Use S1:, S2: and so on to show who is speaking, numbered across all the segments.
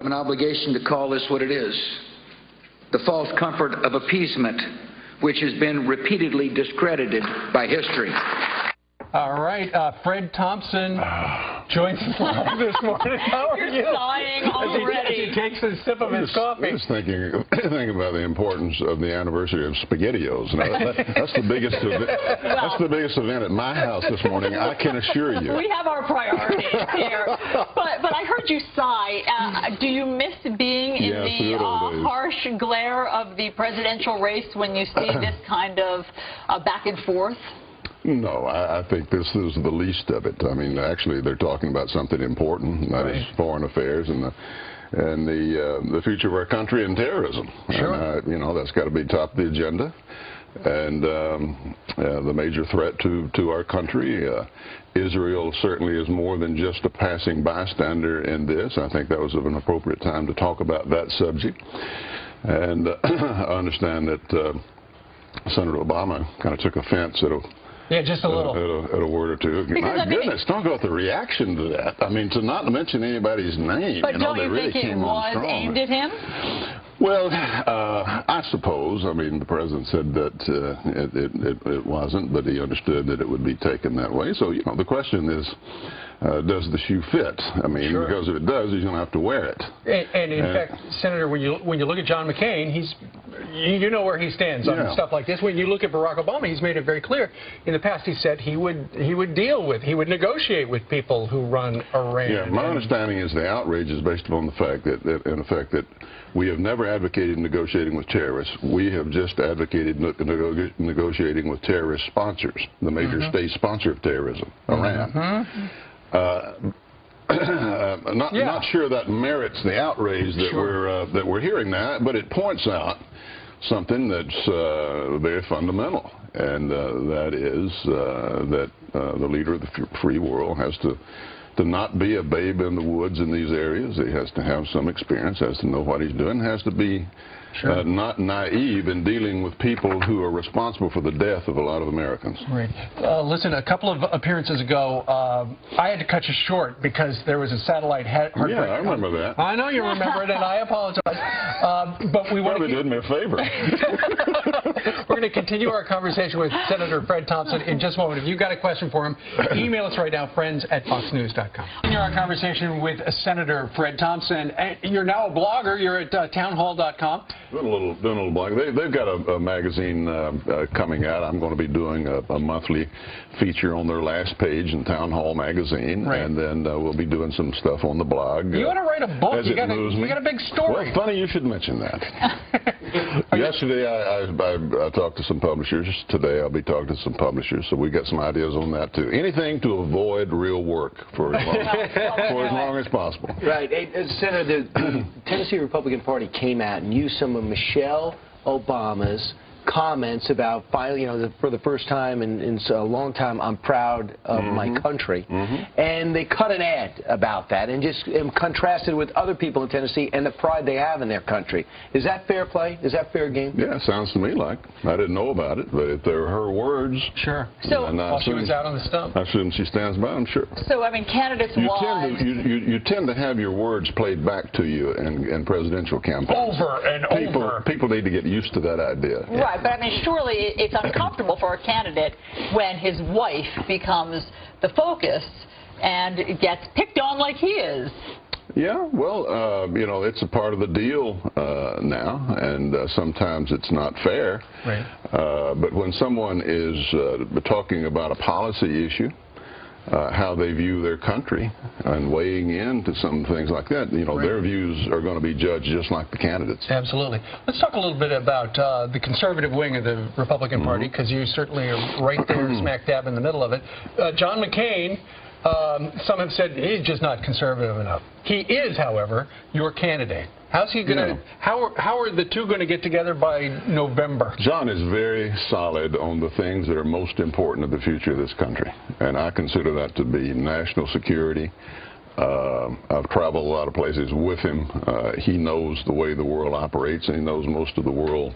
S1: An obligation to call this what it is, the false comfort of appeasement, which has been repeatedly discredited by history.
S2: All right, Fred Thompson joins us live this morning. How are you?
S3: You're sighing already.
S2: As he takes a sip of his coffee.
S4: I was thinking about the importance of the anniversary of SpaghettiOs. That's the biggest event. That's the biggest event at my house this morning. I can assure you.
S3: We have our priorities here. But I heard you sigh. Do you miss being in the harsh glare of the presidential race when you see this kind of back and forth?
S4: No, I think this is the least of it. I mean, actually, they're talking about something important, and that is foreign affairs and the future of our country and terrorism.
S2: Sure.
S4: And, you know, that's got to be top of the agenda. And the major threat to our country, Israel certainly is more than just a passing bystander in this. I think that was an appropriate time to talk about that subject. And I understand that Senator Obama kind of took offense at
S2: just a little.
S4: At a word or two. My goodness, talk about the reaction to that. I mean, to not mention anybody's name.
S3: But don't you think it was aimed at him?
S4: Well, I suppose. I mean, the president said that it wasn't, but he understood that it would be taken that way. So, you know, the question is, does the shoe fit? I mean, because if it does, he's going to have to wear it.
S2: And in fact, Senator, when you look at John McCain, you know where he stands on stuff like this. When you look at Barack Obama, he's made it very clear. In the past, he said he would negotiate with people who run Iran.
S4: Yeah, my understanding is the outrage is based upon the fact that we have never advocated negotiating with terrorists. We have just advocated negotiating with terrorist sponsors, the major state sponsor of terrorism, Iran. Not sure that merits the outrage that we're hearing now, but it points out something that's very fundamental, and that is that the leader of the free world has to not be a babe in the woods in these areas. He has to have some experience, has to know what he's doing, has to be not naive in dealing with people who are responsible for the death of a lot of Americans.
S2: Right. Listen, a couple of appearances ago, I had to cut you short because there was a satellite heartbreak.
S4: Yeah, I remember that.
S2: I know you remember it, and I apologize. But we
S4: probably did me a favor.
S2: We're going to continue our conversation with Senator Fred Thompson in just a moment. If you've got a question for him, email us right now, friends@foxnews.com. Continue our conversation with Senator Fred Thompson. You're now a blogger. You're at townhall.com.
S4: Doing a little blog. They've got a magazine coming out. I'm going to be doing a monthly feature on their last page in Townhall magazine, and then we'll be doing some stuff on the blog.
S2: You want to write a book? You got a big story.
S4: Well, funny you should mention that. Yesterday I talked to some publishers. Today I'll be talking to some publishers, so we got some ideas on that too. Anything to avoid real work for as long as possible.
S5: Right. Senator, the Tennessee Republican Party came out and used some of Michelle Obama's comments about finally, you know, for the first time in a long time, I'm proud of my country. And they cut an ad about that and just contrasted with other people in Tennessee and the pride they have in their country. Is that fair play? Is that fair game?
S4: Yeah, sounds to me like. I didn't know about it, but if they're her words.
S2: Sure.
S3: So
S2: while she was out on the stump.
S4: I assume she stands by them, sure.
S3: So, I mean, candidates-wise.
S4: You tend to have your words played back to you in presidential campaigns.
S2: Over and over.
S4: People need to get used to that idea.
S3: Right. But I mean, surely it's uncomfortable for a candidate when his wife becomes the focus and gets picked on like he is.
S4: Yeah, well, you know, it's a part of the deal now, and sometimes it's not fair.
S2: Right.
S4: But when someone is talking about a policy issue, how they view their country and weighing in to some things like that, you know, their views are going to be judged just like the candidates.
S2: Absolutely. Let's talk a little bit about the conservative wing of the Republican Party, because you certainly are right there smack dab in the middle of it. John McCain, some have said he's just not conservative enough. He is, however, your candidate. How's he going to? How are the two going to get together by November?
S4: John is very solid on the things that are most important to the future of this country, and I consider that to be national security. I've traveled a lot of places with him. He knows the way the world operates, and he knows most of the world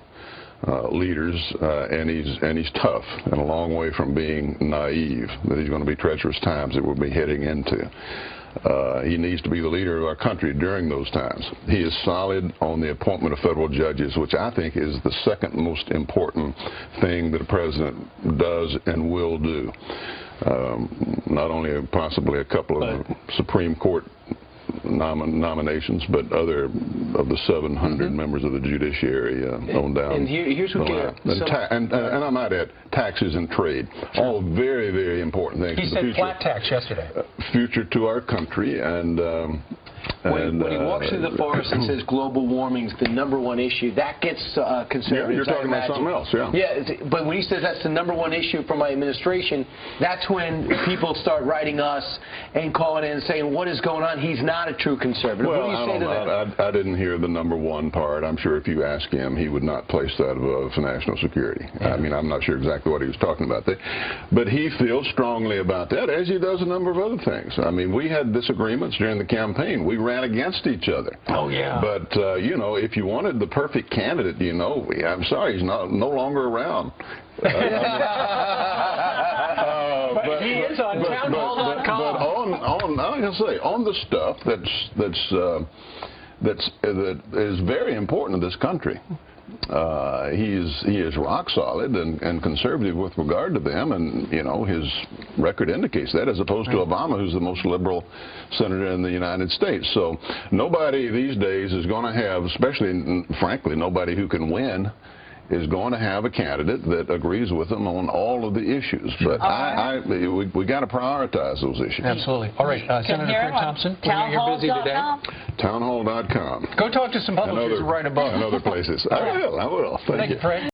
S4: leaders, and he's tough and a long way from being naive. That he's going to be treacherous times that we'll be heading into. He needs to be the leader of our country during those times. He is solid on the appointment of federal judges, which I think is the second most important thing that a president does and will do. Not only possibly a couple of Supreme Court nominations, but other of the 700 members of the judiciary on down.
S5: And here's what
S4: and I might add, taxes and trade. All very, very important things.
S2: He said flat tax yesterday.
S4: Future to our country, and
S5: when he walks through the forest and says global warming's the #1 issue, that gets conservatives.
S4: Yeah, you're talking about something else, yeah.
S5: Yeah, but when he says that's the #1 issue for my administration, that's when people start writing us and calling in and saying, what is going on? He's not a true conservative.
S4: Well,
S5: what do you say to that?
S4: I didn't hear the #1 part. I'm sure if you ask him, he would not place that above national security. Yeah. I mean, I'm not sure exactly what he was talking about there. But he feels strongly about that, as he does a number of other things. I mean, we had disagreements during the campaign. We ran against each other.
S2: Oh, yeah.
S4: But, you know, if you wanted the perfect candidate, you know, I'm sorry, he's no longer around.
S2: But he is on Townhall.com.
S4: But I'm going to say, on the stuff that is very important to this country, he is rock solid and conservative with regard to them, and you know his record indicates that, as opposed to Obama, who's the most liberal senator in the United States. So nobody these days is going to have, especially frankly, nobody who can win is going to have a candidate that agrees with them on all of the issues. But we got to prioritize those issues.
S2: Absolutely. All right, Senator Fred Thompson, you're busy today.
S4: Townhall.com.
S2: Go talk to some publishers right above.
S4: And other places. I will. Thank you.
S2: Fred.